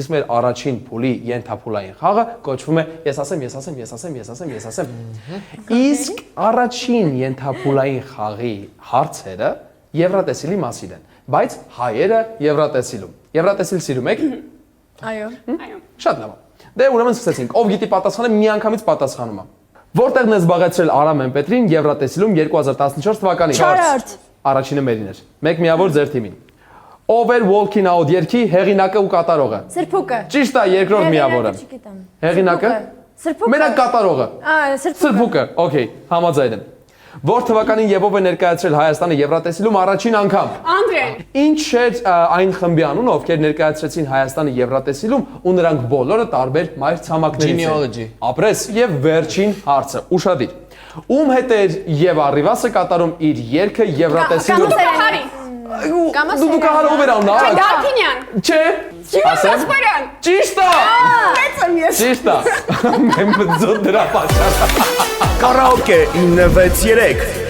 Իսկ մեր առաջին փուլի ենթափուլային խաղը կոչվում է ես ասեմ։ Իսկ առաջին ենթափուլային խաղի հարցերը Եվրատեսիլի մասին են, բայց հայերը Եվրատեսիլում։ Եվրատեսիլ սիրում եք։ Այո։ Շատ լավ։ Դե ուրեմն սկսեցինք։ Ով գիտի պատասխանը միանգամից պատասխանում է։ Որտեղն է զբաղեցրել Արամ Մեմպետրին Եվրատեսիլում 2014 թվականին։ Չորրորդ։ Առաջինը մերին էր։ Մեկ միավոր ձեր թիմին։ Ով էր Walking Out երգի հեղինակը ու կատարողը։ Սրբուկը։ Ճիշտ է, երկրորդ միավորը։ Չգիտեմ։ Հեղինակը։ Սրբուկը։ Մենակ կատարողը։ Սրբուկը։ Սրբուկը, օքեյ, համաձայն եմ։ Որ թվականին եւ ով է ներկայացրել Հայաստանը Եվրատեսիլում առաջին անգամ։ Անդրեյ։ Ինչ էր այն խմբի անունը, ովքեր ներկայացրեցին Հայաստանը Եվրատեսիլում ու նրանք բոլորը տարբեր մայր ցամաքներից են։ Genealogy։ Ապրես եւ վերջին հարցը, ուշադիր։ Ում հետ էր եւ Առիվասը կատարում իր երգը Եվրատեսիլում։ Կամասարի։ Դու կահարը ով էր անունը։ Դարփինյան։ Չէ։ Ասպարյան։ Ճիշտ է։ Մեծեմ ես։ Ճիշտ է։ Մենք դրա պատճառ։ Կարաոկե 963